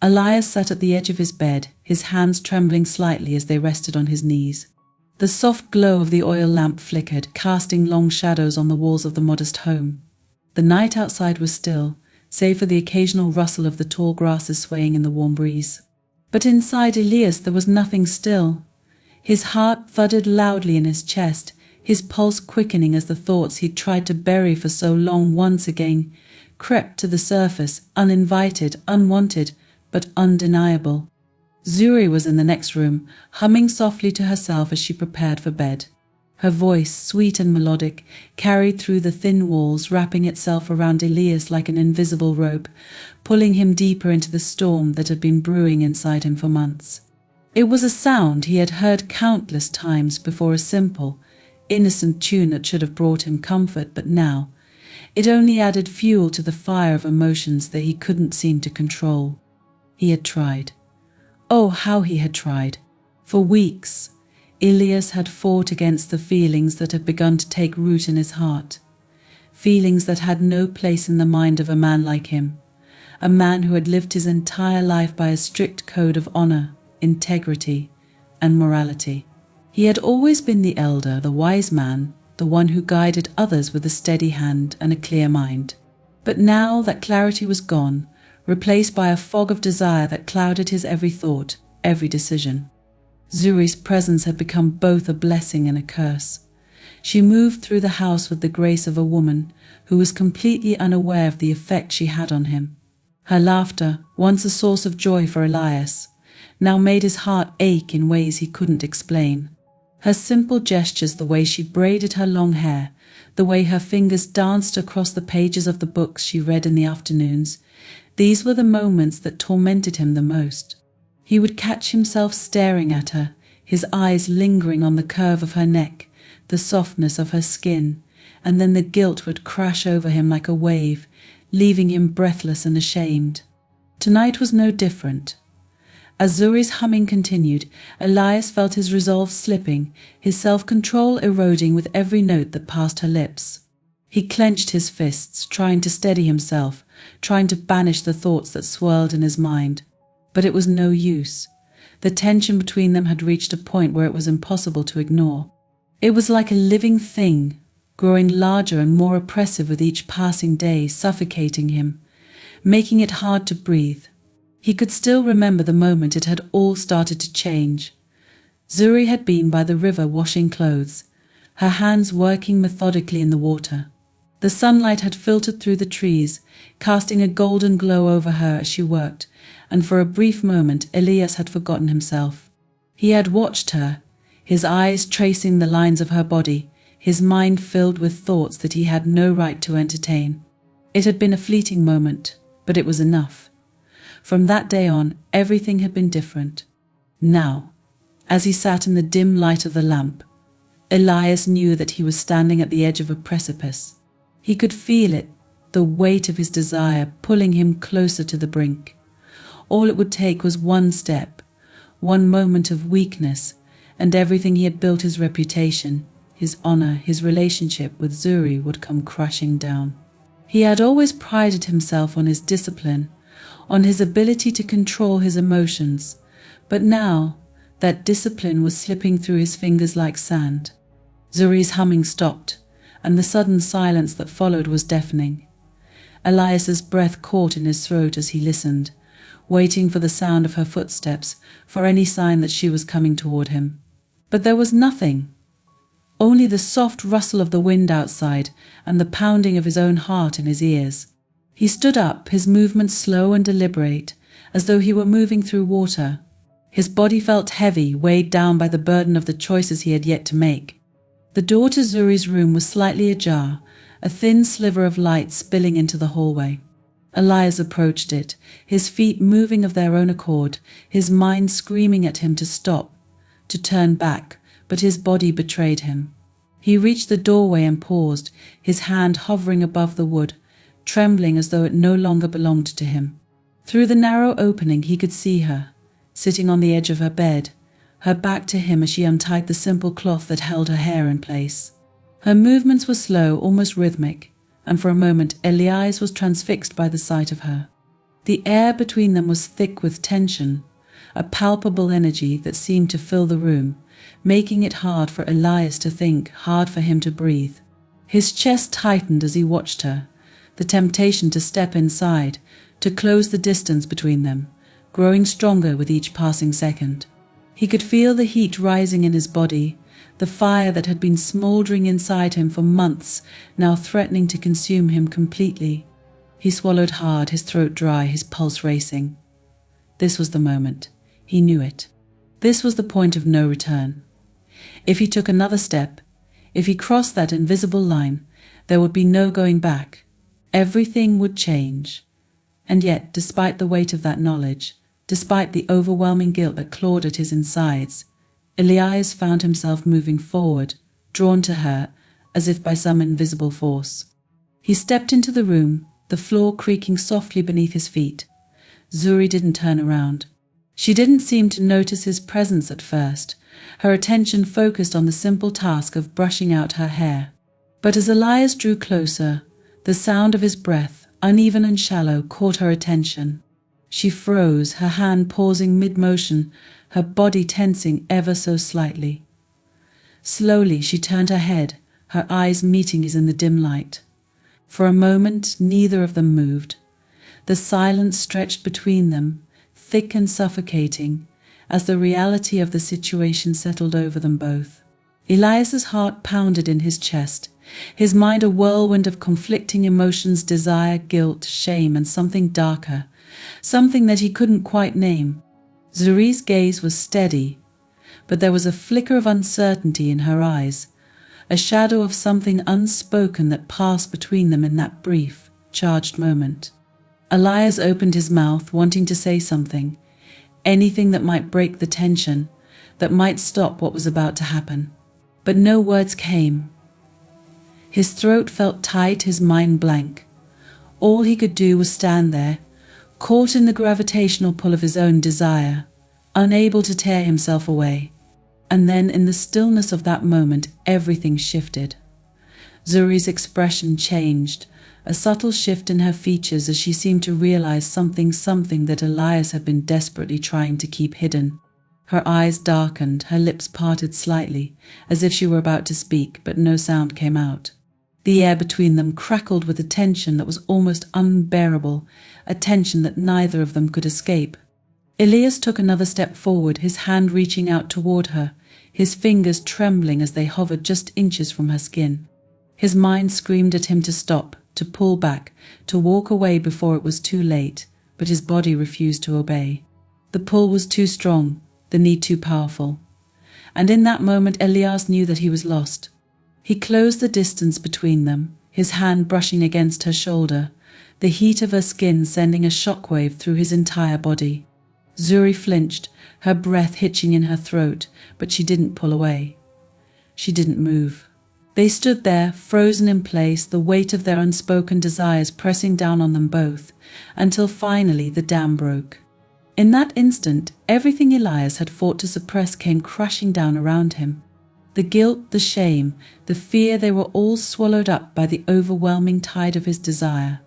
Elias sat at the edge of his bed, his hands trembling slightly as they rested on his knees. The soft glow of the oil lamp flickered, casting long shadows on the walls of the modest home. The night outside was still, save for the occasional rustle of the tall grasses swaying in the warm breeze. But inside Elias there was nothing still. His heart thudded loudly in his chest, his pulse quickening as the thoughts he'd tried to bury for so long once again crept to the surface, uninvited, unwanted, but undeniable. Zuri was in the next room, humming softly to herself as she prepared for bed. Her voice, sweet and melodic, carried through the thin walls, wrapping itself around Elias like an invisible rope, pulling him deeper into the storm that had been brewing inside him for months. It was a sound he had heard countless times before, a simple, innocent tune that should have brought him comfort, but now it only added fuel to the fire of emotions that he couldn't seem to control. He had tried. Oh, how he had tried. For weeks, Elias had fought against the feelings that had begun to take root in his heart. Feelings that had no place in the mind of a man like him. A man who had lived his entire life by a strict code of honor, integrity, and morality. He had always been the elder, the wise man, the one who guided others with a steady hand and a clear mind. But now that clarity was gone, replaced by a fog of desire that clouded his every thought, every decision. Zuri's presence had become both a blessing and a curse. She moved through the house with the grace of a woman who was completely unaware of the effect she had on him. Her laughter, once a source of joy for Elias, now made his heart ache in ways he couldn't explain. Her simple gestures, the way she braided her long hair, the way her fingers danced across the pages of the books she read in the afternoons, these were the moments that tormented him the most. He would catch himself staring at her, his eyes lingering on the curve of her neck, the softness of her skin, and then the guilt would crash over him like a wave, leaving him breathless and ashamed. Tonight was no different. As Zuri's humming continued, Elias felt his resolve slipping, his self-control eroding with every note that passed her lips. He clenched his fists, trying to steady himself, trying to banish the thoughts that swirled in his mind. But it was no use. The tension between them had reached a point where it was impossible to ignore. It was like a living thing, growing larger and more oppressive with each passing day, suffocating him, making it hard to breathe. He could still remember the moment it had all started to change. Zuri had been by the river washing clothes, her hands working methodically in the water. The sunlight had filtered through the trees, casting a golden glow over her as she worked, and for a brief moment Elias had forgotten himself. He had watched her, his eyes tracing the lines of her body, his mind filled with thoughts that he had no right to entertain. It had been a fleeting moment, but it was enough. From that day on, everything had been different. Now, as he sat in the dim light of the lamp, Elias knew that he was standing at the edge of a precipice. He could feel it, the weight of his desire pulling him closer to the brink. All it would take was one step, one moment of weakness, and everything he had built, his reputation, his honor, his relationship with Zuri, would come crashing down. He had always prided himself on his discipline, on his ability to control his emotions, but now that discipline was slipping through his fingers like sand. Zuri's humming stopped, and the sudden silence that followed was deafening. Elias's breath caught in his throat as he listened, waiting for the sound of her footsteps, for any sign that she was coming toward him. But there was nothing. Only the soft rustle of the wind outside and the pounding of his own heart in his ears. He stood up, his movements slow and deliberate, as though he were moving through water. His body felt heavy, weighed down by the burden of the choices he had yet to make. The door to Zuri's room was slightly ajar, a thin sliver of light spilling into the hallway. Elias approached it, his feet moving of their own accord, his mind screaming at him to stop, to turn back, but his body betrayed him. He reached the doorway and paused, his hand hovering above the wood, trembling as though it no longer belonged to him. Through the narrow opening he could see her, sitting on the edge of her bed, her back to him as she untied the simple cloth that held her hair in place. Her movements were slow, almost rhythmic, and for a moment Elias was transfixed by the sight of her. The air between them was thick with tension, a palpable energy that seemed to fill the room, making it hard for Elias to think, hard for him to breathe. His chest tightened as he watched her, the temptation to step inside, to close the distance between them, growing stronger with each passing second. He could feel the heat rising in his body, the fire that had been smouldering inside him for months, now threatening to consume him completely. He swallowed hard, his throat dry, his pulse racing. This was the moment. He knew it. This was the point of no return. If he took another step, if he crossed that invisible line, there would be no going back. Everything would change. And yet, despite the weight of that knowledge, despite the overwhelming guilt that clawed at his insides, Elias found himself moving forward, drawn to her as if by some invisible force. He stepped into the room, the floor creaking softly beneath his feet. Zuri didn't turn around. She didn't seem to notice his presence at first, her attention focused on the simple task of brushing out her hair. But as Elias drew closer, the sound of his breath, uneven and shallow, caught her attention. She froze, her hand pausing mid-motion, her body tensing ever so slightly. Slowly she turned her head, her eyes meeting his in the dim light. For a moment neither of them moved. The silence stretched between them, thick and suffocating, as the reality of the situation settled over them both. Elias's heart pounded in his chest, his mind a whirlwind of conflicting emotions, desire, guilt, shame, and something darker, something that he couldn't quite name. Zuri's gaze was steady, but there was a flicker of uncertainty in her eyes, a shadow of something unspoken that passed between them in that brief, charged moment. Elias opened his mouth, wanting to say something, anything that might break the tension, that might stop what was about to happen. But no words came. His throat felt tight, his mind blank. All he could do was stand there, caught in the gravitational pull of his own desire, unable to tear himself away. And then in the stillness of that moment, everything shifted. Zuri's expression changed, a subtle shift in her features as she seemed to realize something that Elias had been desperately trying to keep hidden. Her eyes darkened, her lips parted slightly, as if she were about to speak, but no sound came out. The air between them crackled with a tension that was almost unbearable, a tension that neither of them could escape. Elias took another step forward, his hand reaching out toward her, his fingers trembling as they hovered just inches from her skin. His mind screamed at him to stop, to pull back, to walk away before it was too late, but his body refused to obey. The pull was too strong, the need too powerful. And in that moment Elias knew that he was lost. He closed the distance between them, his hand brushing against her shoulder, the heat of her skin sending a shockwave through his entire body. Zuri flinched, her breath hitching in her throat, but she didn't pull away. She didn't move. They stood there, frozen in place, the weight of their unspoken desires pressing down on them both, until finally the dam broke. In that instant, everything Elias had fought to suppress came crashing down around him. The guilt, the shame, the fear, they were all swallowed up by the overwhelming tide of his desire,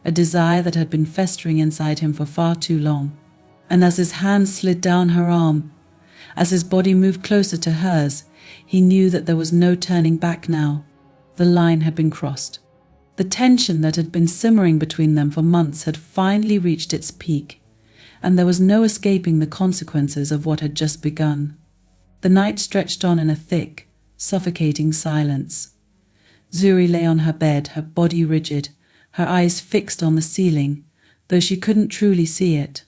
a desire that had been festering inside him for far too long. And as his hand slid down her arm, as his body moved closer to hers, he knew that there was no turning back now. The line had been crossed. The tension that had been simmering between them for months had finally reached its peak, and there was no escaping the consequences of what had just begun. The night stretched on in a thick, suffocating silence. Zuri lay on her bed, her body rigid, her eyes fixed on the ceiling, though she couldn't truly see it.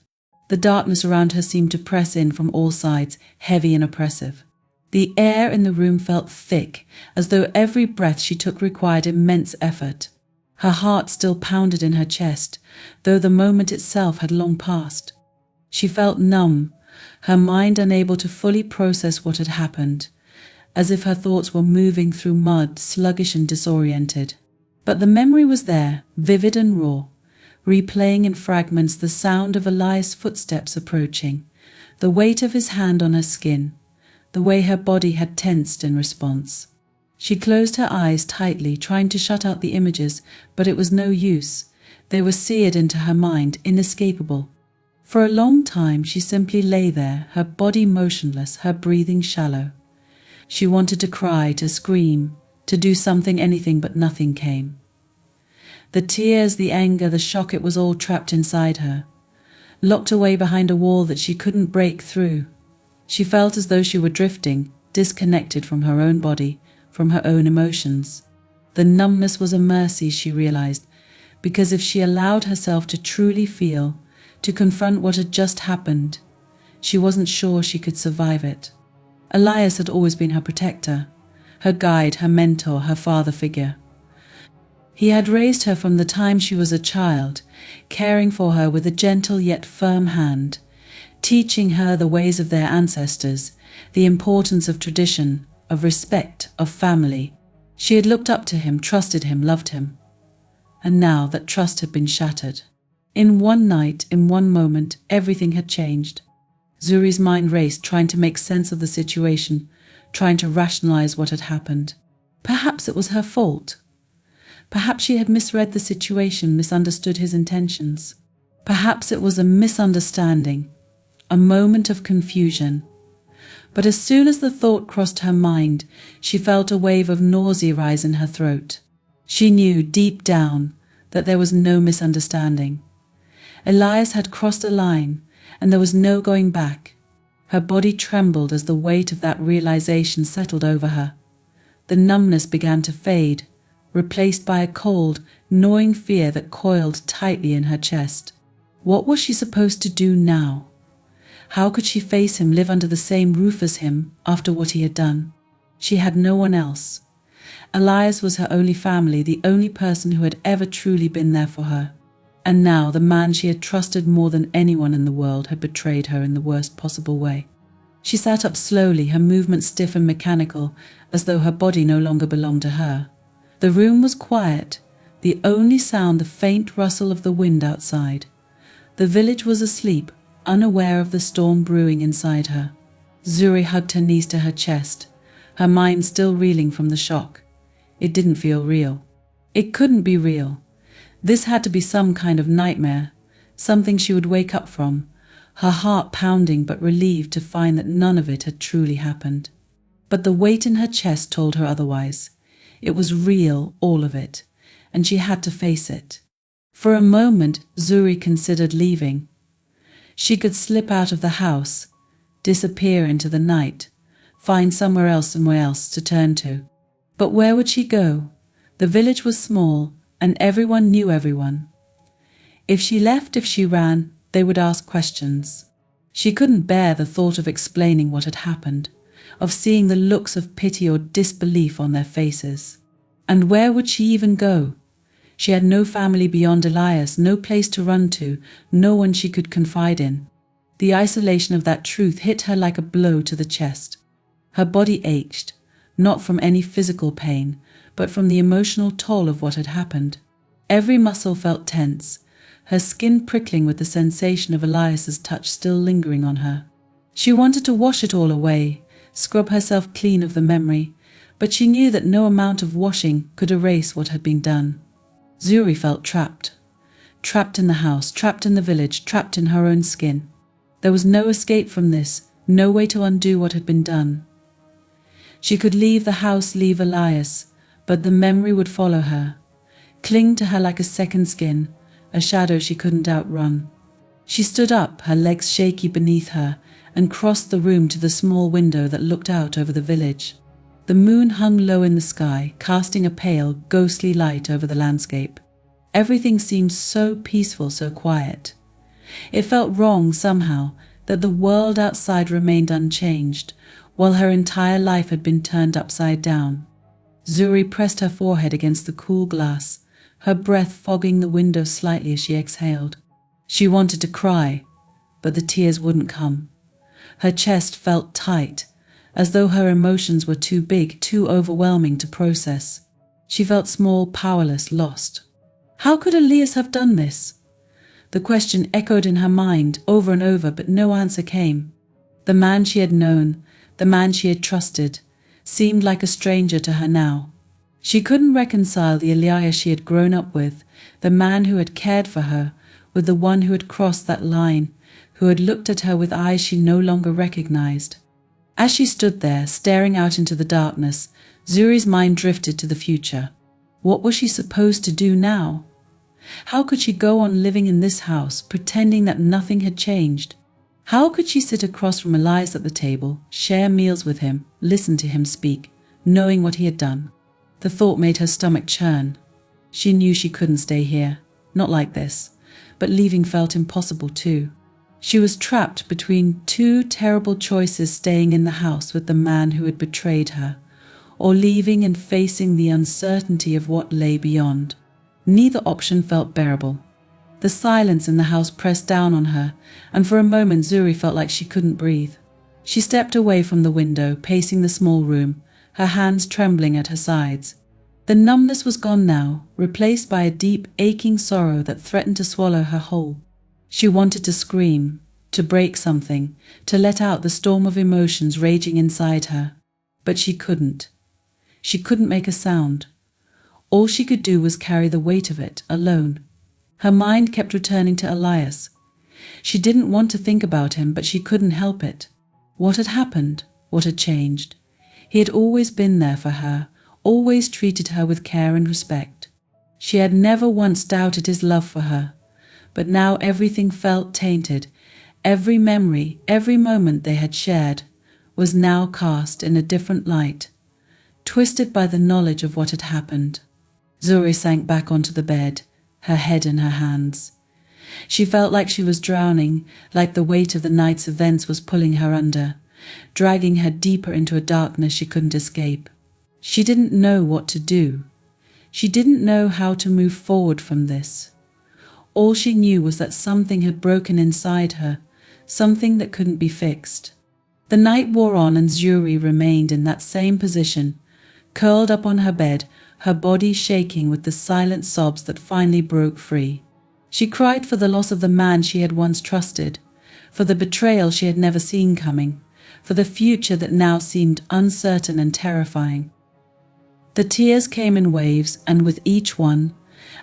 The darkness around her seemed to press in from all sides, heavy and oppressive. The air in the room felt thick, as though every breath she took required immense effort. Her heart still pounded in her chest, though the moment itself had long passed. She felt numb, her mind unable to fully process what had happened, as if her thoughts were moving through mud, sluggish and disoriented. But the memory was there, vivid and raw, replaying in fragments the sound of Elias' footsteps approaching, the weight of his hand on her skin, the way her body had tensed in response. She closed her eyes tightly, trying to shut out the images, but it was no use. They were seared into her mind, inescapable. For a long time she simply lay there, her body motionless, her breathing shallow. She wanted to cry, to scream, to do something, anything, but nothing came. The tears, the anger, the shock, it was all trapped inside her, locked away behind a wall that she couldn't break through. She felt as though she were drifting, disconnected from her own body, from her own emotions. The numbness was a mercy, she realized, because if she allowed herself to truly feel, to confront what had just happened, she wasn't sure she could survive it. Elias had always been her protector, her guide, her mentor, her father figure. He had raised her from the time she was a child, caring for her with a gentle yet firm hand, teaching her the ways of their ancestors, the importance of tradition, of respect, of family. She had looked up to him, trusted him, loved him. And now that trust had been shattered. In one night, in one moment, everything had changed. Zuri's mind raced, trying to make sense of the situation, trying to rationalize what had happened. Perhaps it was her fault. Perhaps she had misread the situation, misunderstood his intentions. Perhaps it was a misunderstanding, a moment of confusion. But as soon as the thought crossed her mind, she felt a wave of nausea rise in her throat. She knew deep down that there was no misunderstanding. Elias had crossed a line, and there was no going back. Her body trembled as the weight of that realization settled over her. The numbness began to fade, replaced by a cold, gnawing fear that coiled tightly in her chest. What was she supposed to do now? How could she face him, live under the same roof as him, after what he had done? She had no one else. Elias was her only family, the only person who had ever truly been there for her. And now the man she had trusted more than anyone in the world had betrayed her in the worst possible way. She sat up slowly, her movements stiff and mechanical, as though her body no longer belonged to her. The room was quiet, the only sound the faint rustle of the wind outside. The village was asleep, unaware of the storm brewing inside her. Zuri hugged her knees to her chest, her mind still reeling from the shock. It didn't feel real. It couldn't be real. This had to be some kind of nightmare, something she would wake up from, her heart pounding but relieved to find that none of it had truly happened. But the weight in her chest told her otherwise. It was real, all of it, and she had to face it. For a moment, Zuri considered leaving. She could slip out of the house, disappear into the night, find somewhere else to turn to. But where would she go? The village was small, and everyone knew everyone. If she left, if she ran, they would ask questions. She couldn't bear the thought of explaining what had happened, of seeing the looks of pity or disbelief on their faces. And where would she even go? She had no family beyond Elias, no place to run to, no one she could confide in. The isolation of that truth hit her like a blow to the chest. Her body ached, not from any physical pain, but from the emotional toll of what had happened. Every muscle felt tense, her skin prickling with the sensation of Elias's touch still lingering on her. She wanted to wash it all away, scrub herself clean of the memory, but she knew that no amount of washing could erase what had been done. Zuri felt trapped. Trapped in the house, trapped in the village, trapped in her own skin. There was no escape from this, no way to undo what had been done. She could leave the house, leave Elias, but the memory would follow her, cling to her like a second skin, a shadow she couldn't outrun. She stood up, her legs shaky beneath her, and crossed the room to the small window that looked out over the village. The moon hung low in the sky, casting a pale, ghostly light over the landscape. Everything seemed so peaceful, so quiet. It felt wrong somehow that the world outside remained unchanged, while her entire life had been turned upside down. Zuri pressed her forehead against the cool glass, her breath fogging the window slightly as she exhaled. She wanted to cry, but the tears wouldn't come. Her chest felt tight, as though her emotions were too big, too overwhelming to process. She felt small, powerless, lost. How could Elias have done this? The question echoed in her mind over and over, but no answer came. The man she had known, the man she had trusted, seemed like a stranger to her now. She couldn't reconcile the Elias she had grown up with, the man who had cared for her, with the one who had crossed that line, who had looked at her with eyes she no longer recognized. As she stood there, staring out into the darkness, Zuri's mind drifted to the future. What was she supposed to do now? How could she go on living in this house, pretending that nothing had changed? How could she sit across from Elias at the table, share meals with him, listen to him speak, knowing what he had done? The thought made her stomach churn. She knew she couldn't stay here, not like this, but leaving felt impossible too. She was trapped between two terrible choices: staying in the house with the man who had betrayed her, or leaving and facing the uncertainty of what lay beyond. Neither option felt bearable. The silence in the house pressed down on her, and for a moment Zuri felt like she couldn't breathe. She stepped away from the window, pacing the small room, her hands trembling at her sides. The numbness was gone now, replaced by a deep, aching sorrow that threatened to swallow her whole. She wanted to scream, to break something, to let out the storm of emotions raging inside her. But she couldn't. She couldn't make a sound. All she could do was carry the weight of it, alone. Her mind kept returning to Elias. She didn't want to think about him, but she couldn't help it. What had happened? What had changed? He had always been there for her, always treated her with care and respect. She had never once doubted his love for her. But now everything felt tainted. Every memory, every moment they had shared, was now cast in a different light, twisted by the knowledge of what had happened. Zuri sank back onto the bed, her head in her hands. She felt like she was drowning, like the weight of the night's events was pulling her under, dragging her deeper into a darkness she couldn't escape. She didn't know what to do. She didn't know how to move forward from this. All she knew was that something had broken inside her, something that couldn't be fixed. The night wore on and Zuri remained in that same position, curled up on her bed, her body shaking with the silent sobs that finally broke free. She cried for the loss of the man she had once trusted, for the betrayal she had never seen coming, for the future that now seemed uncertain and terrifying. The tears came in waves, and with each one,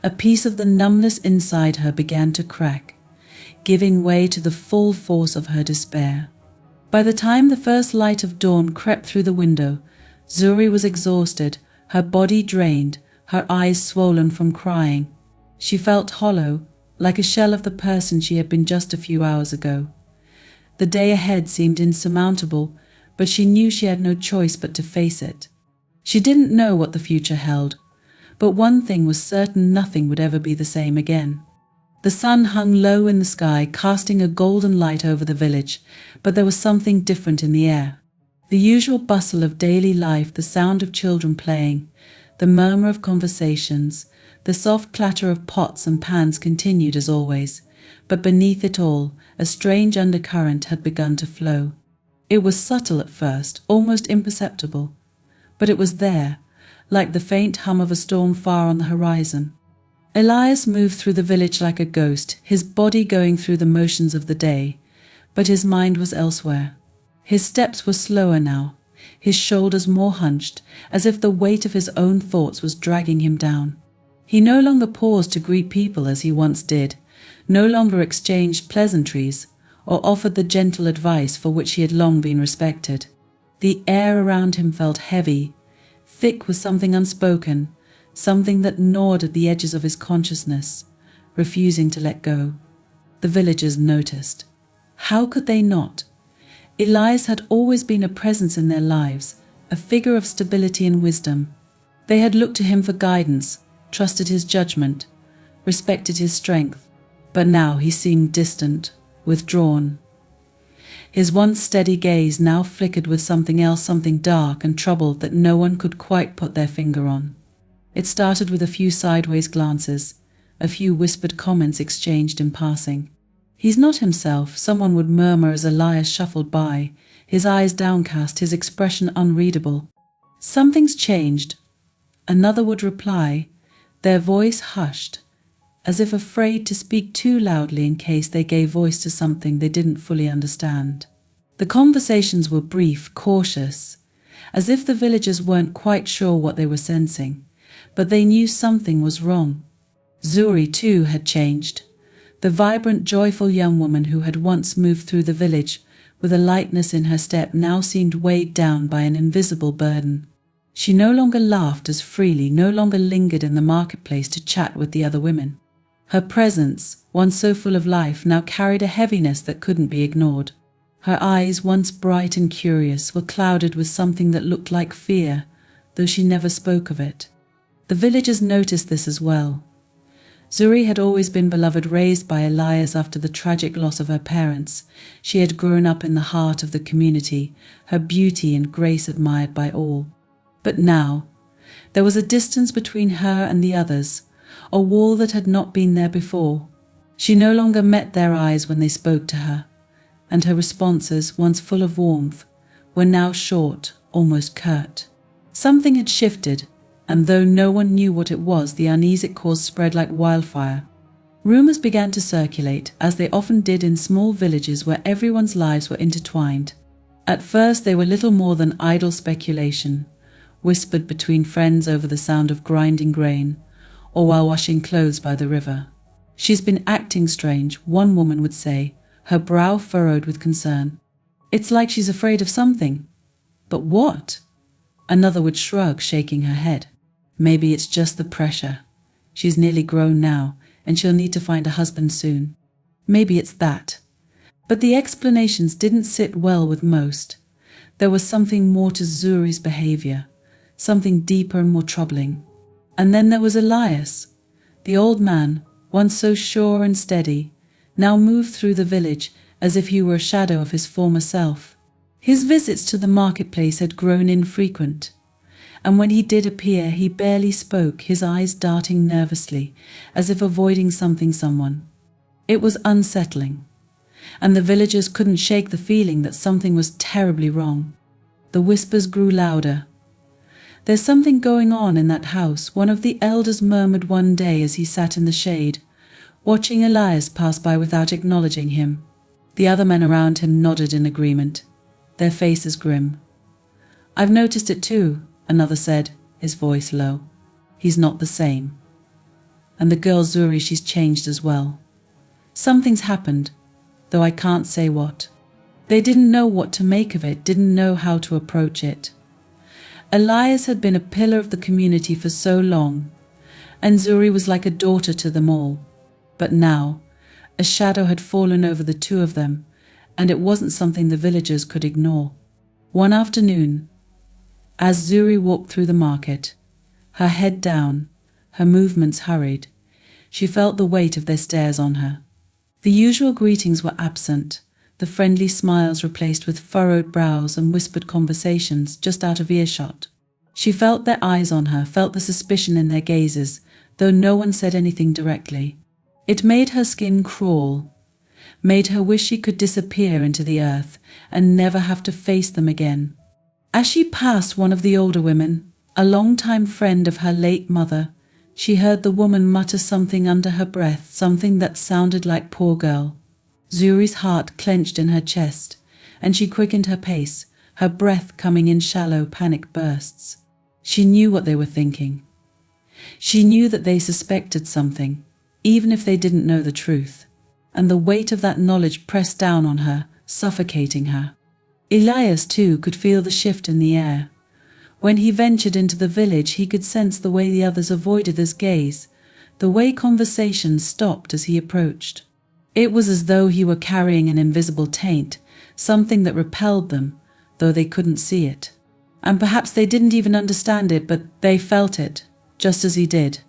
a piece of the numbness inside her began to crack, giving way to the full force of her despair. By the time the first light of dawn crept through the window, Zuri was exhausted, her body drained, her eyes swollen from crying. She felt hollow, like a shell of the person she had been just a few hours ago. The day ahead seemed insurmountable, but she knew she had no choice but to face it. She didn't know what the future held, but one thing was certain: nothing would ever be the same again. The sun hung low in the sky, casting a golden light over the village, but there was something different in the air. The usual bustle of daily life, the sound of children playing, the murmur of conversations, the soft clatter of pots and pans continued as always, but beneath it all, a strange undercurrent had begun to flow. It was subtle at first, almost imperceptible, but it was there, like the faint hum of a storm far on the horizon. Elias moved through the village like a ghost, his body going through the motions of the day, but his mind was elsewhere. His steps were slower now, his shoulders more hunched, as if the weight of his own thoughts was dragging him down. He no longer paused to greet people as he once did, no longer exchanged pleasantries, or offered the gentle advice for which he had long been respected. The air around him felt heavy, thick with something unspoken, something that gnawed at the edges of his consciousness, refusing to let go. The villagers noticed. How could they not? Elias had always been a presence in their lives, a figure of stability and wisdom. They had looked to him for guidance, trusted his judgment, respected his strength, but now he seemed distant, withdrawn. His once steady gaze now flickered with something else, something dark and troubled that no one could quite put their finger on. It started with a few sideways glances, a few whispered comments exchanged in passing. "He's not himself," someone would murmur as Elias shuffled by, his eyes downcast, his expression unreadable. "Something's changed," another would reply, their voice hushed, as if afraid to speak too loudly in case they gave voice to something they didn't fully understand. The conversations were brief, cautious, as if the villagers weren't quite sure what they were sensing, but they knew something was wrong. Zuri, too, had changed. The vibrant, joyful young woman who had once moved through the village with a lightness in her step now seemed weighed down by an invisible burden. She no longer laughed as freely, no longer lingered in the marketplace to chat with the other women. Her presence, once so full of life, now carried a heaviness that couldn't be ignored. Her eyes, once bright and curious, were clouded with something that looked like fear, though she never spoke of it. The villagers noticed this as well. Zuri had always been beloved, raised by Elias after the tragic loss of her parents. She had grown up in the heart of the community, her beauty and grace admired by all. But now, there was a distance between her and the others, a wall that had not been there before. She no longer met their eyes when they spoke to her, and her responses, once full of warmth, were now short, almost curt. Something had shifted, and though no one knew what it was, the unease it caused spread like wildfire. Rumors began to circulate, as they often did in small villages where everyone's lives were intertwined. At first they were little more than idle speculation, whispered between friends over the sound of grinding grain, or while washing clothes by the river. "She's been acting strange," one woman would say, her brow furrowed with concern. "It's like she's afraid of something." "But what?" Another would shrug, shaking her head. "Maybe it's just the pressure. She's nearly grown now, and she'll need to find a husband soon. Maybe it's that." But the explanations didn't sit well with most. There was something more to Zuri's behavior, something deeper and more troubling. And then there was Elias. The old man, once so sure and steady, now moved through the village as if he were a shadow of his former self. His visits to the marketplace had grown infrequent, and when he did appear, he barely spoke, his eyes darting nervously, as if avoiding someone. It was unsettling, and the villagers couldn't shake the feeling that something was terribly wrong. The whispers grew louder. "There's something going on in that house," one of the elders murmured one day as he sat in the shade, watching Elias pass by without acknowledging him. The other men around him nodded in agreement, their faces grim. "I've noticed it too," another said, his voice low. "He's not the same. And the girl Zuri, she's changed as well. Something's happened, though I can't say what." They didn't know what to make of it, didn't know how to approach it. Elias had been a pillar of the community for so long, and Zuri was like a daughter to them all. But now, a shadow had fallen over the two of them, and it wasn't something the villagers could ignore. One afternoon, as Zuri walked through the market, her head down, her movements hurried, she felt the weight of their stares on her. The usual greetings were absent, the friendly smiles replaced with furrowed brows and whispered conversations just out of earshot. She felt their eyes on her, felt the suspicion in their gazes, though no one said anything directly. It made her skin crawl, made her wish she could disappear into the earth and never have to face them again. As she passed one of the older women, a longtime friend of her late mother, she heard the woman mutter something under her breath, something that sounded like "poor girl." Zuri's heart clenched in her chest, and she quickened her pace, her breath coming in shallow, panic bursts. She knew what they were thinking. She knew that they suspected something, even if they didn't know the truth, and the weight of that knowledge pressed down on her, suffocating her. Elias, too, could feel the shift in the air. When he ventured into the village, he could sense the way the others avoided his gaze, the way conversations stopped as he approached. It was as though he were carrying an invisible taint, something that repelled them, though they couldn't see it. And perhaps they didn't even understand it, but they felt it, just as he did.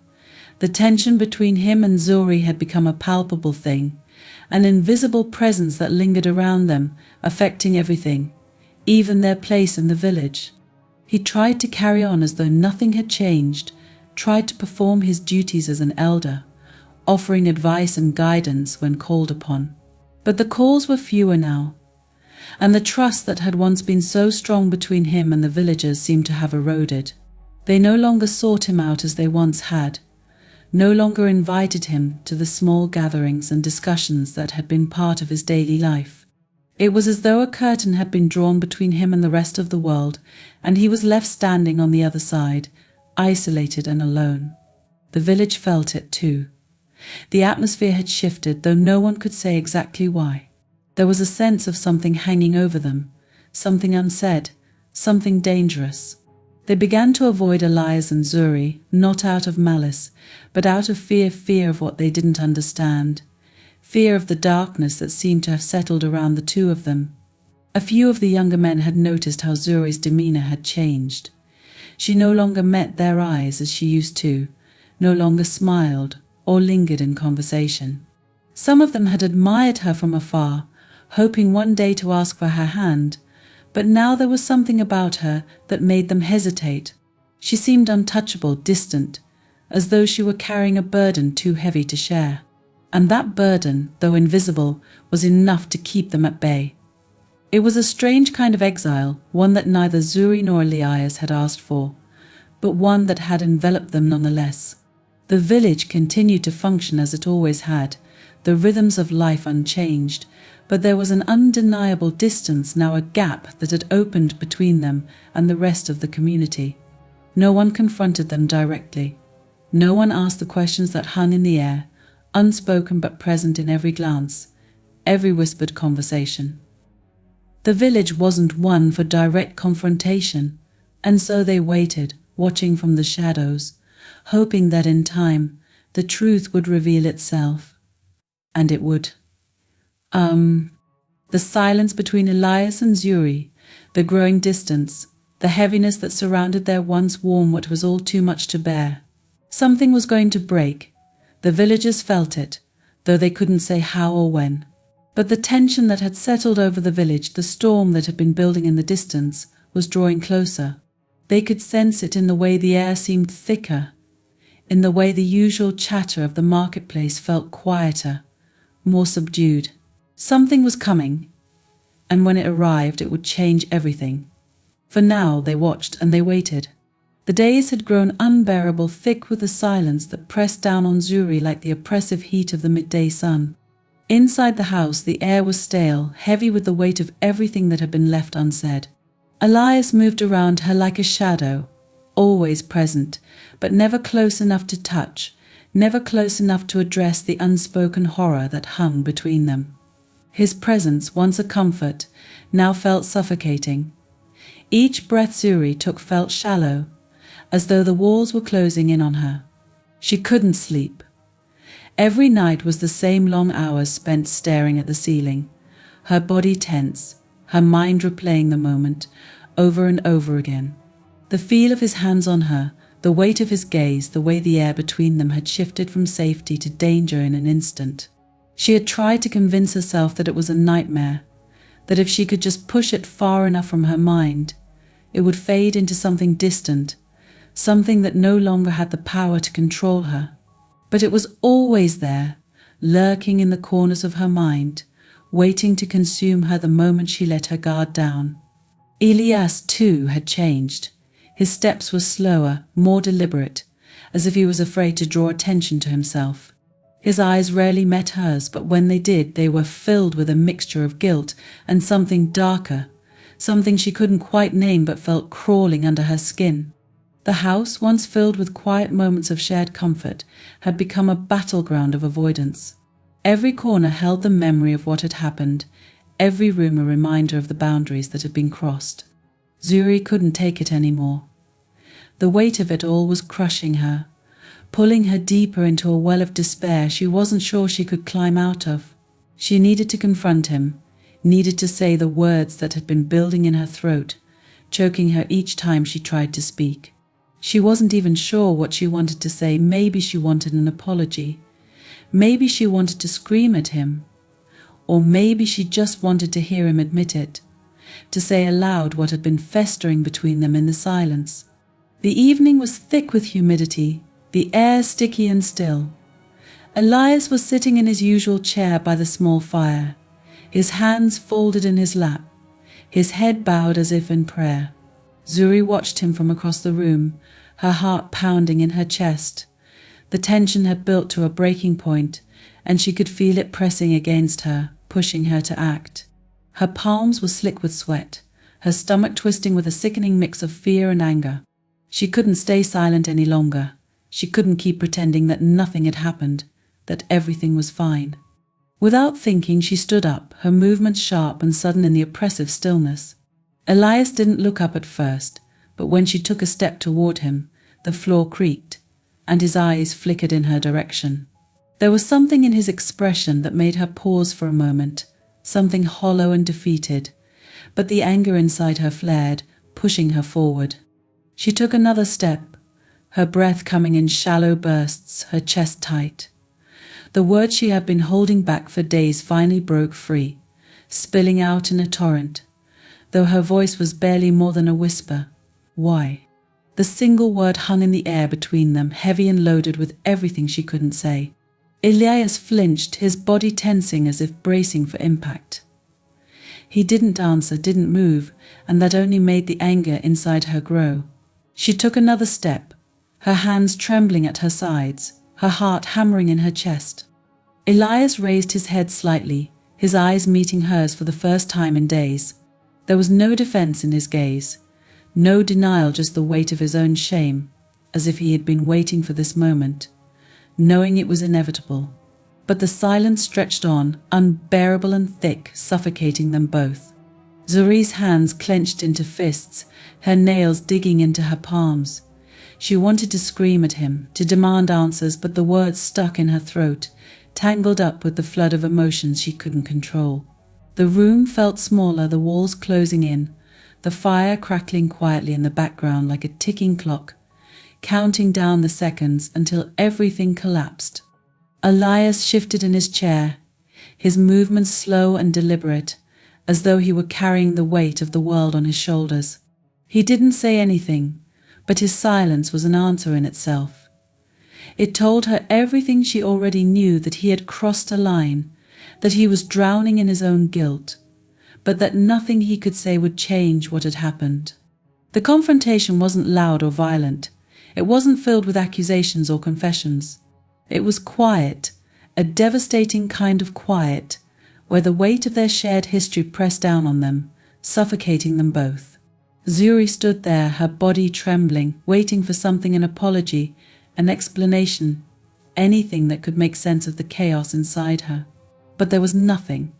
The tension between him and Zuri had become a palpable thing, an invisible presence that lingered around them, affecting everything, even their place in the village. He tried to carry on as though nothing had changed, tried to perform his duties as an elder, offering advice and guidance when called upon. But the calls were fewer now, and the trust that had once been so strong between him and the villagers seemed to have eroded. They no longer sought him out as they once had, no longer invited him to the small gatherings and discussions that had been part of his daily life. It was as though a curtain had been drawn between him and the rest of the world, and he was left standing on the other side, isolated and alone. The village felt it too. The atmosphere had shifted, though no one could say exactly why. There was a sense of something hanging over them, something unsaid, something dangerous. They began to avoid Elias and Zuri, not out of malice, but out of fear of what they didn't understand, fear of the darkness that seemed to have settled around the two of them. A few of the younger men had noticed how Zuri's demeanor had changed. She no longer met their eyes as she used to, no longer smiled or lingered in conversation. Some of them had admired her from afar, hoping one day to ask for her hand, but now there was something about her that made them hesitate. She seemed untouchable, distant, as though she were carrying a burden too heavy to share. And that burden, though invisible, was enough to keep them at bay. It was a strange kind of exile, one that neither Zuri nor Elias had asked for, but one that had enveloped them nonetheless. The village continued to function as it always had, the rhythms of life unchanged, but there was an undeniable distance now, a gap that had opened between them and the rest of the community. No one confronted them directly. No one asked the questions that hung in the air, unspoken but present in every glance, every whispered conversation. The village wasn't one for direct confrontation, and so they waited, watching from the shadows, hoping that in time the truth would reveal itself. And it would. The silence between Elias and Zuri, the growing distance, the heaviness that surrounded their once warm what was all too much to bear. Something was going to break. The villagers felt it, though they couldn't say how or when. But the tension that had settled over the village, the storm that had been building in the distance, was drawing closer. They could sense it in the way the air seemed thicker, in the way the usual chatter of the marketplace felt quieter, more subdued. Something was coming, and when it arrived it would change everything. For now they watched and they waited. The days had grown unbearable, thick with the silence that pressed down on Zuri like the oppressive heat of the midday sun. Inside the house the air was stale, heavy with the weight of everything that had been left unsaid. Elias moved around her like a shadow, always present, but never close enough to touch, never close enough to address the unspoken horror that hung between them. His presence, once a comfort, now felt suffocating. Each breath Zuri took felt shallow, as though the walls were closing in on her. She couldn't sleep. Every night was the same long hours spent staring at the ceiling, her body tense, her mind replaying the moment, over and over again. The feel of his hands on her, the weight of his gaze, the way the air between them had shifted from safety to danger in an instant. She had tried to convince herself that it was a nightmare, that if she could just push it far enough from her mind, it would fade into something distant, something that no longer had the power to control her. But it was always there, lurking in the corners of her mind, waiting to consume her the moment she let her guard down. Elias, too, had changed. His steps were slower, more deliberate, as if he was afraid to draw attention to himself. His eyes rarely met hers, but when they did, they were filled with a mixture of guilt and something darker, something she couldn't quite name but felt crawling under her skin. The house, once filled with quiet moments of shared comfort, had become a battleground of avoidance. Every corner held the memory of what had happened, every room a reminder of the boundaries that had been crossed. Zuri couldn't take it anymore. The weight of it all was crushing her, pulling her deeper into a well of despair she wasn't sure she could climb out of. She needed to confront him, needed to say the words that had been building in her throat, choking her each time she tried to speak. She wasn't even sure what she wanted to say. Maybe she wanted an apology. Maybe she wanted to scream at him. Or maybe she just wanted to hear him admit it, to say aloud what had been festering between them in the silence. The evening was thick with humidity, the air sticky and still. Elias was sitting in his usual chair by the small fire, his hands folded in his lap, his head bowed as if in prayer. Zuri watched him from across the room, her heart pounding in her chest. The tension had built to a breaking point, and she could feel it pressing against her, pushing her to act. Her palms were slick with sweat, her stomach twisting with a sickening mix of fear and anger. She couldn't stay silent any longer. She couldn't keep pretending that nothing had happened, that everything was fine. Without thinking, she stood up, her movements sharp and sudden in the oppressive stillness. Elias didn't look up at first, but when she took a step toward him, the floor creaked, and his eyes flickered in her direction. There was something in his expression that made her pause for a moment, something hollow and defeated, but the anger inside her flared, pushing her forward. She took another step, her breath coming in shallow bursts, her chest tight. The words she had been holding back for days finally broke free, spilling out in a torrent, though her voice was barely more than a whisper. Why? The single word hung in the air between them, heavy and loaded with everything she couldn't say. Elias flinched, his body tensing as if bracing for impact. He didn't answer, didn't move, and that only made the anger inside her grow. She took another step, her hands trembling at her sides, her heart hammering in her chest. Elias raised his head slightly, his eyes meeting hers for the first time in days. There was no defense in his gaze, no denial, just the weight of his own shame, as if he had been waiting for this moment, knowing it was inevitable. But the silence stretched on, unbearable and thick, suffocating them both. Zuri's hands clenched into fists, her nails digging into her palms. She wanted to scream at him, to demand answers, but the words stuck in her throat, tangled up with the flood of emotions she couldn't control. The room felt smaller, the walls closing in, the fire crackling quietly in the background like a ticking clock, counting down the seconds until everything collapsed. Elias shifted in his chair, his movements slow and deliberate, as though he were carrying the weight of the world on his shoulders. He didn't say anything, but his silence was an answer in itself. It told her everything she already knew, that he had crossed a line, that he was drowning in his own guilt, but that nothing he could say would change what had happened. The confrontation wasn't loud or violent. It wasn't filled with accusations or confessions. It was quiet, a devastating kind of quiet, where the weight of their shared history pressed down on them, suffocating them both. Zuri stood there, her body trembling, waiting for something, an apology, an explanation, anything that could make sense of the chaos inside her. But there was nothing.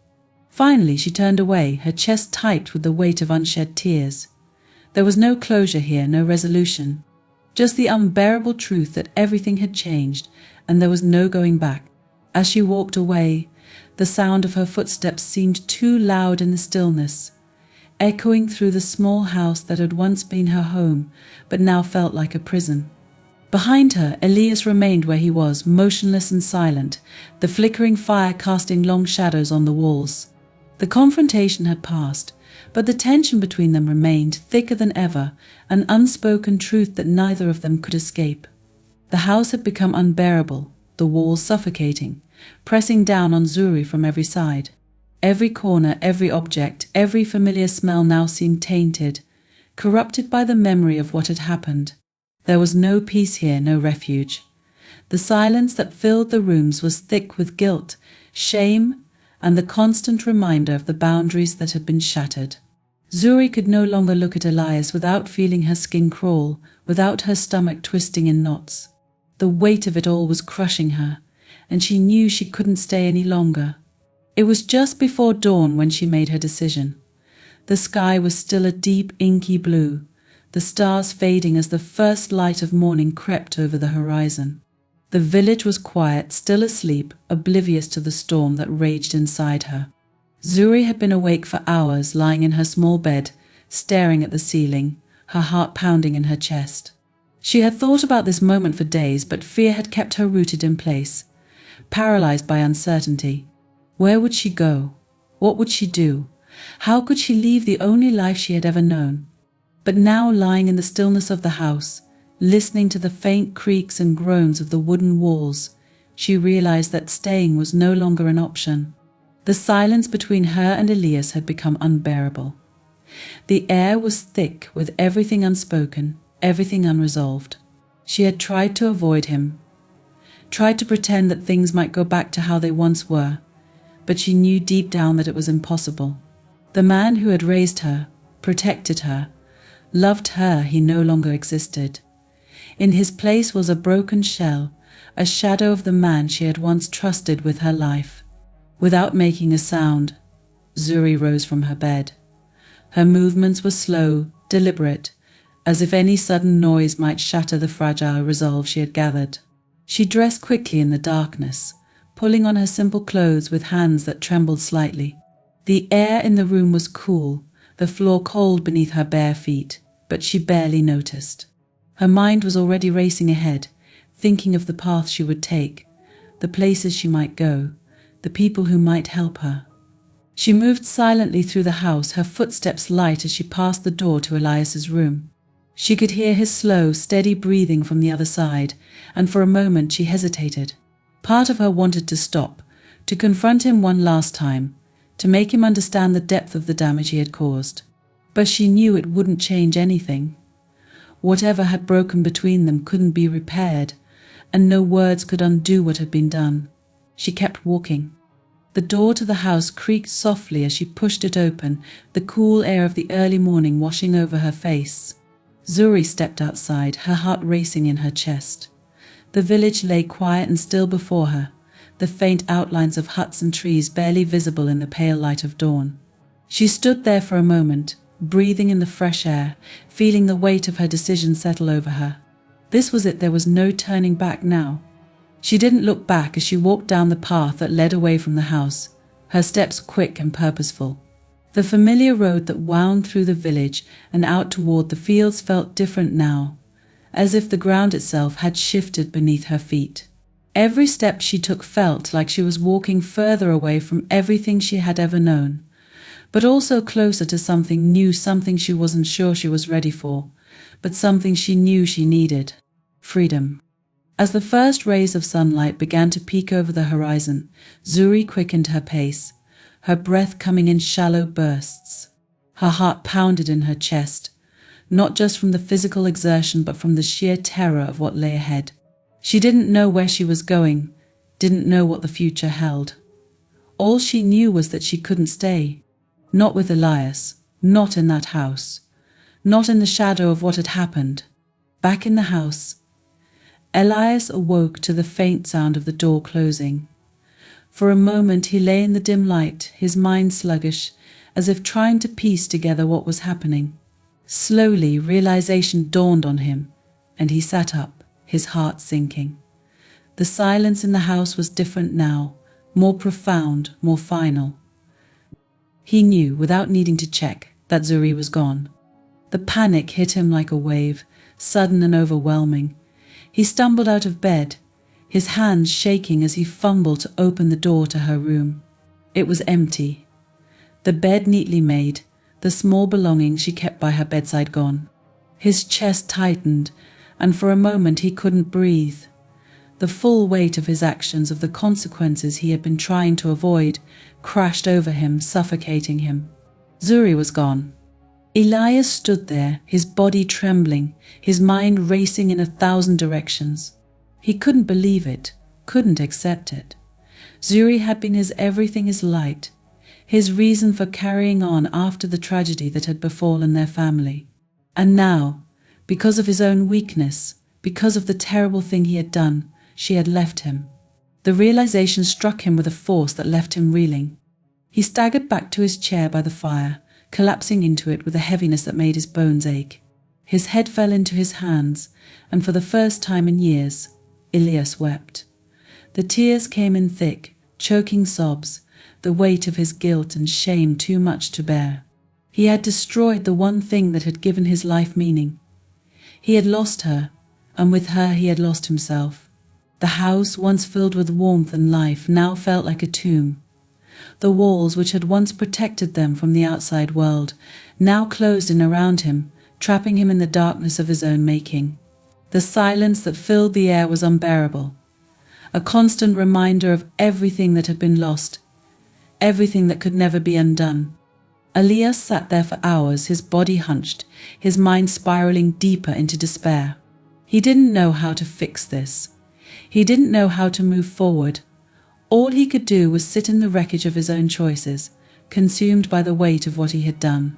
Finally, she turned away, her chest tight with the weight of unshed tears. There was no closure here, no resolution. Just the unbearable truth that everything had changed, and there was no going back. As she walked away, the sound of her footsteps seemed too loud in the stillness, echoing through the small house that had once been her home, but now felt like a prison. Behind her, Elias remained where he was, motionless and silent, the flickering fire casting long shadows on the walls. The confrontation had passed, but the tension between them remained, thicker than ever, an unspoken truth that neither of them could escape. The house had become unbearable, the walls suffocating, pressing down on Zuri from every side. Every corner, every object, every familiar smell now seemed tainted, corrupted by the memory of what had happened. There was no peace here, no refuge. The silence that filled the rooms was thick with guilt, shame, and the constant reminder of the boundaries that had been shattered. Zuri could no longer look at Elias without feeling her skin crawl, without her stomach twisting in knots. The weight of it all was crushing her, and she knew she couldn't stay any longer. It was just before dawn when she made her decision. The sky was still a deep, inky blue, the stars fading as the first light of morning crept over the horizon. The village was quiet, still asleep, oblivious to the storm that raged inside her. Zuri had been awake for hours, lying in her small bed, staring at the ceiling, her heart pounding in her chest. She had thought about this moment for days, but fear had kept her rooted in place, paralyzed by uncertainty. Where would she go? What would she do? How could she leave the only life she had ever known? But now, lying in the stillness of the house, listening to the faint creaks and groans of the wooden walls, she realized that staying was no longer an option. The silence between her and Elias had become unbearable. The air was thick with everything unspoken, everything unresolved. She had tried to avoid him, tried to pretend that things might go back to how they once were, but she knew deep down that it was impossible. The man who had raised her, protected her, loved her, he no longer existed. In his place was a broken shell, a shadow of the man she had once trusted with her life. Without making a sound, Zuri rose from her bed. Her movements were slow, deliberate, as if any sudden noise might shatter the fragile resolve she had gathered. She dressed quickly in the darkness, pulling on her simple clothes with hands that trembled slightly. The air in the room was cool, the floor cold beneath her bare feet, but she barely noticed. Her mind was already racing ahead, thinking of the path she would take, the places she might go, the people who might help her. She moved silently through the house, her footsteps light as she passed the door to Elias's room. She could hear his slow, steady breathing from the other side, and for a moment she hesitated. Part of her wanted to stop, to confront him one last time, to make him understand the depth of the damage he had caused. But she knew it wouldn't change anything. Whatever had broken between them couldn't be repaired, and no words could undo what had been done. She kept walking. The door to the house creaked softly as she pushed it open, the cool air of the early morning washing over her face. Zuri stepped outside, her heart racing in her chest. The village lay quiet and still before her, the faint outlines of huts and trees barely visible in the pale light of dawn. She stood there for a moment, breathing in the fresh air, feeling the weight of her decision settle over her. This was it, there was no turning back now. She didn't look back as she walked down the path that led away from the house, her steps quick and purposeful. The familiar road that wound through the village and out toward the fields felt different now, as if the ground itself had shifted beneath her feet. Every step she took felt like she was walking further away from everything she had ever known, but also closer to something new, something she wasn't sure she was ready for, but something she knew she needed: freedom. As the first rays of sunlight began to peek over the horizon, Zuri quickened her pace, her breath coming in shallow bursts. Her heart pounded in her chest, not just from the physical exertion but from the sheer terror of what lay ahead. She didn't know where she was going, didn't know what the future held. All she knew was that she couldn't stay. Not with Elias, not in that house, not in the shadow of what had happened. Back in the house, Elias awoke to the faint sound of the door closing. For a moment he lay in the dim light, his mind sluggish, as if trying to piece together what was happening. Slowly, realization dawned on him, and he sat up, his heart sinking. The silence in the house was different now, more profound, more final. He knew, without needing to check, that Zuri was gone. The panic hit him like a wave, sudden and overwhelming. He stumbled out of bed, his hands shaking as he fumbled to open the door to her room. It was empty. The bed neatly made, the small belongings she kept by her bedside gone. His chest tightened, and for a moment he couldn't breathe. The full weight of his actions, of the consequences he had been trying to avoid, crashed over him, suffocating him. Zuri was gone. Elias stood there, his body trembling, his mind racing in 1,000 directions. He couldn't believe it, couldn't accept it. Zuri had been his everything, his light, his reason for carrying on after the tragedy that had befallen their family. And now, because of his own weakness, because of the terrible thing he had done, she had left him. The realization struck him with a force that left him reeling. He staggered back to his chair by the fire, collapsing into it with a heaviness that made his bones ache. His head fell into his hands, and for the first time in years, Elias wept. The tears came in thick, choking sobs, the weight of his guilt and shame too much to bear. He had destroyed the one thing that had given his life meaning. He had lost her, and with her he had lost himself. The house, once filled with warmth and life, now felt like a tomb. The walls, which had once protected them from the outside world, now closed in around him, trapping him in the darkness of his own making. The silence that filled the air was unbearable, a constant reminder of everything that had been lost, everything that could never be undone. Elias sat there for hours, his body hunched, his mind spiraling deeper into despair. He didn't know how to fix this. He didn't know how to move forward. All he could do was sit in the wreckage of his own choices, consumed by the weight of what he had done.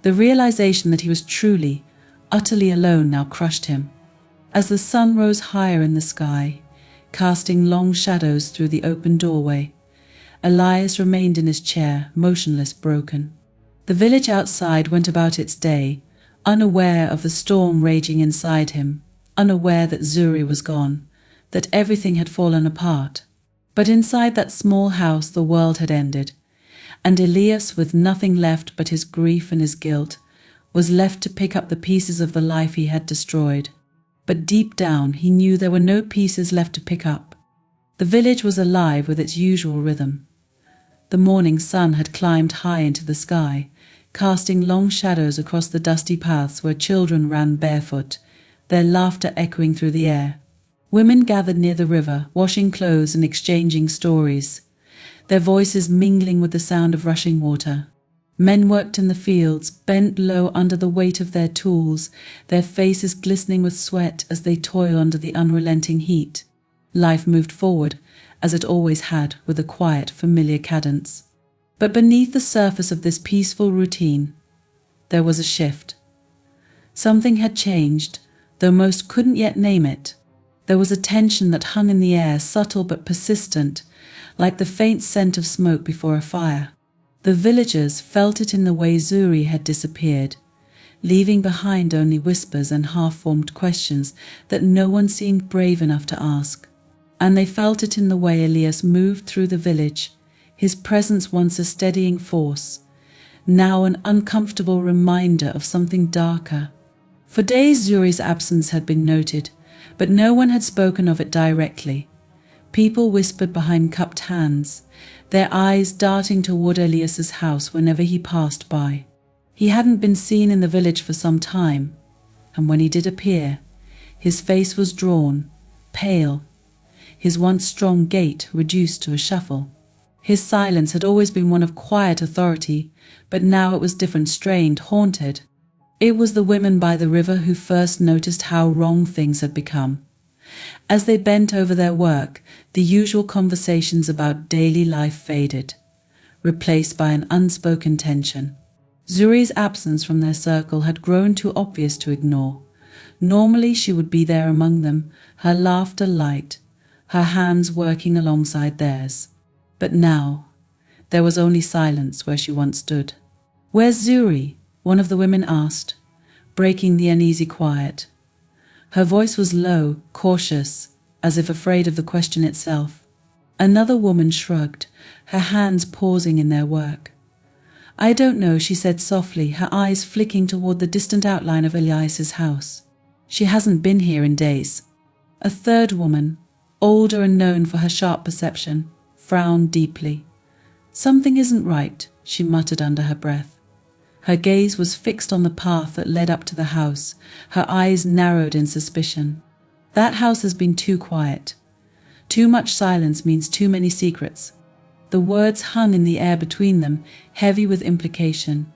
The realization that he was truly, utterly alone now crushed him. As the sun rose higher in the sky, casting long shadows through the open doorway, Elias remained in his chair, motionless, broken. The village outside went about its day, unaware of the storm raging inside him, unaware that Zuri was gone, that everything had fallen apart. But inside that small house the world had ended, and Elias, with nothing left but his grief and his guilt, was left to pick up the pieces of the life he had destroyed. But deep down he knew there were no pieces left to pick up. The village was alive with its usual rhythm. The morning sun had climbed high into the sky, casting long shadows across the dusty paths where children ran barefoot, their laughter echoing through the air. Women gathered near the river, washing clothes and exchanging stories, their voices mingling with the sound of rushing water. Men worked in the fields, bent low under the weight of their tools, their faces glistening with sweat as they toiled under the unrelenting heat. Life moved forward, as it always had, with a quiet, familiar cadence. But beneath the surface of this peaceful routine, there was a shift. Something had changed, though most couldn't yet name it. There was a tension that hung in the air, subtle but persistent, like the faint scent of smoke before a fire. The villagers felt it in the way Zuri had disappeared, leaving behind only whispers and half-formed questions that no one seemed brave enough to ask. And they felt it in the way Elias moved through the village, his presence once a steadying force, now an uncomfortable reminder of something darker. For days Zuri's absence had been noted, but no one had spoken of it directly. People whispered behind cupped hands, their eyes darting toward Elias's house whenever he passed by. He hadn't been seen in the village for some time, and when he did appear, his face was drawn, pale, his once strong gait reduced to a shuffle. His silence had always been one of quiet authority, but now it was different, strained, haunted. It was the women by the river who first noticed how wrong things had become. As they bent over their work, the usual conversations about daily life faded, replaced by an unspoken tension. Zuri's absence from their circle had grown too obvious to ignore. Normally she would be there among them, her laughter light, her hands working alongside theirs. But now, there was only silence where she once stood. "Where's Zuri?" one of the women asked, breaking the uneasy quiet. Her voice was low, cautious, as if afraid of the question itself. Another woman shrugged, her hands pausing in their work. "I don't know," she said softly, her eyes flicking toward the distant outline of Elias's house. "She hasn't been here in days." A third woman, older and known for her sharp perception, frowned deeply. "Something isn't right," she muttered under her breath. Her gaze was fixed on the path that led up to the house, her eyes narrowed in suspicion. "That house has been too quiet. Too much silence means too many secrets." The words hung in the air between them, heavy with implication.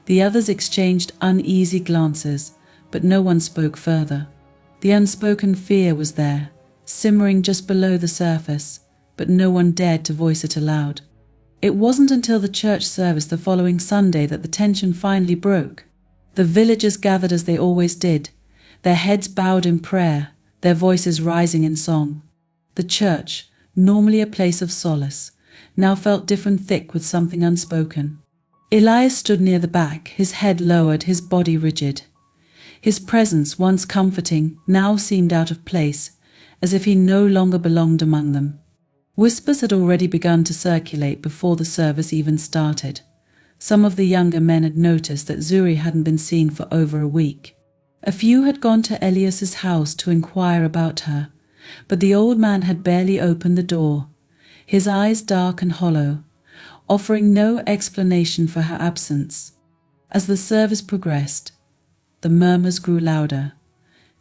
The others exchanged uneasy glances, but no one spoke further. The unspoken fear was there, simmering just below the surface, but no one dared to voice it aloud. It wasn't until the church service the following Sunday that the tension finally broke. The villagers gathered as they always did, their heads bowed in prayer, their voices rising in song. The church, normally a place of solace, now felt different, thick with something unspoken. Elias stood near the back, his head lowered, his body rigid. His presence, once comforting, now seemed out of place, as if he no longer belonged among them. Whispers had already begun to circulate before the service even started. Some of the younger men had noticed that Zuri hadn't been seen for over a week. A few had gone to Elias's house to inquire about her, but the old man had barely opened the door, his eyes dark and hollow, offering no explanation for her absence. As the service progressed, the murmurs grew louder.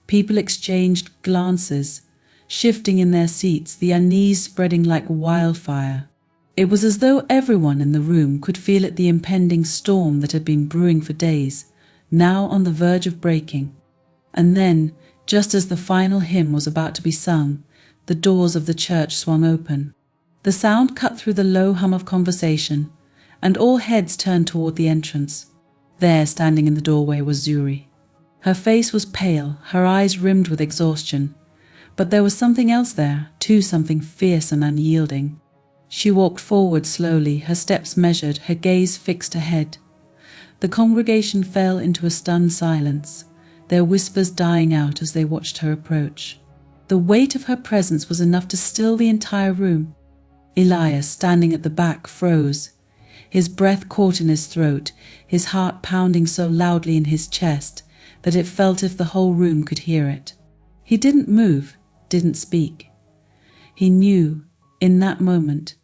People exchanged glances, shifting in their seats, the unease spreading like wildfire. It was as though everyone in the room could feel it, the impending storm that had been brewing for days, now on the verge of breaking. And then, just as the final hymn was about to be sung, the doors of the church swung open. The sound cut through the low hum of conversation, and all heads turned toward the entrance. There, standing in the doorway, was Zuri. Her face was pale, her eyes rimmed with exhaustion. But there was something else there, too, something fierce and unyielding. She walked forward slowly, her steps measured, her gaze fixed ahead. The congregation fell into a stunned silence, their whispers dying out as they watched her approach. The weight of her presence was enough to still the entire room. Elias, standing at the back, froze, his breath caught in his throat, his heart pounding so loudly in his chest that it felt as if the whole room could hear it. He didn't move, didn't speak. He knew, in that moment,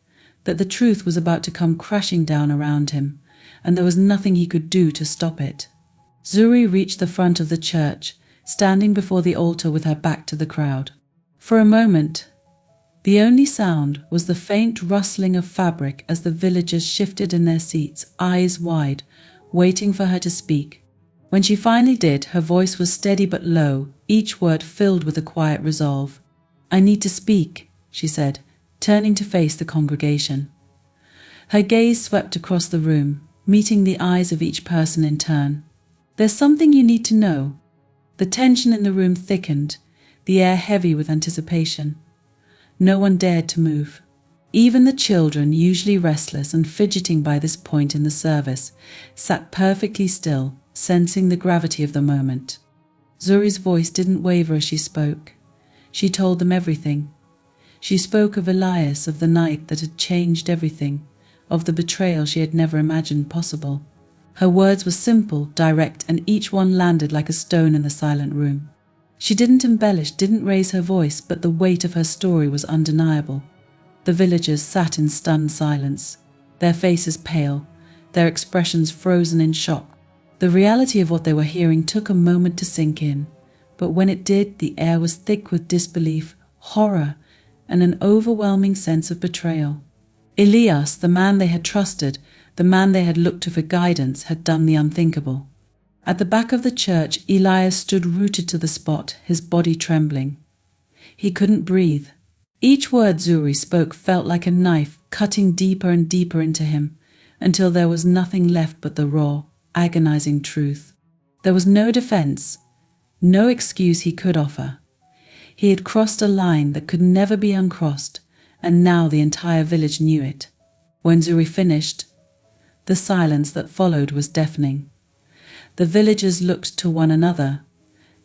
that the truth was about to come crashing down around him, and there was nothing he could do to stop it. Zuri reached the front of the church, standing before the altar with her back to the crowd. For a moment, the only sound was the faint rustling of fabric as the villagers shifted in their seats, eyes wide, waiting for her to speak. When she finally did, her voice was steady but low, each word filled with a quiet resolve. "I need to speak," she said, turning to face the congregation. Her gaze swept across the room, meeting the eyes of each person in turn. "There's something you need to know." The tension in the room thickened, the air heavy with anticipation. No one dared to move. Even the children, usually restless and fidgeting by this point in the service, sat perfectly still, sensing the gravity of the moment. Zuri's voice didn't waver as she spoke. She told them everything. She spoke of Elias, of the night that had changed everything, of the betrayal she had never imagined possible. Her words were simple, direct, and each one landed like a stone in the silent room. She didn't embellish, didn't raise her voice, but the weight of her story was undeniable. The villagers sat in stunned silence, their faces pale, their expressions frozen in shock. The reality of what they were hearing took a moment to sink in, but when it did, the air was thick with disbelief, horror, and an overwhelming sense of betrayal. Elias, the man they had trusted, the man they had looked to for guidance, had done the unthinkable. At the back of the church, Elias stood rooted to the spot, his body trembling. He couldn't breathe. Each word Zuri spoke felt like a knife, cutting deeper and deeper into him, until there was nothing left but the raw, agonizing truth. There was no defense, no excuse he could offer. He had crossed a line that could never be uncrossed, and now the entire village knew it. When Zuri finished, the silence that followed was deafening. The villagers looked to one another,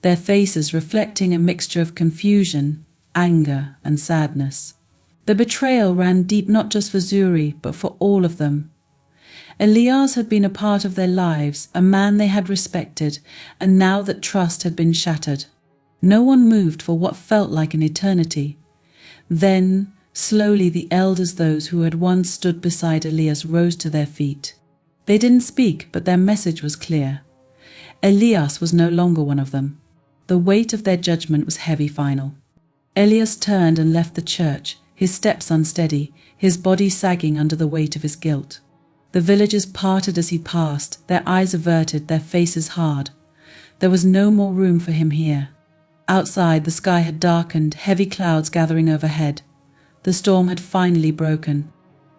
their faces reflecting a mixture of confusion, anger, and sadness. The betrayal ran deep not just for Zuri, but for all of them. Elias had been a part of their lives, a man they had respected, and now that trust had been shattered, no one moved for what felt like an eternity. Then, slowly, the elders, those who had once stood beside Elias, rose to their feet. They didn't speak, but their message was clear. Elias was no longer one of them. The weight of their judgment was heavy, final. Elias turned and left the church, his steps unsteady, his body sagging under the weight of his guilt. The villagers parted as he passed, their eyes averted, their faces hard. There was no more room for him here. Outside, the sky had darkened, heavy clouds gathering overhead. The storm had finally broken.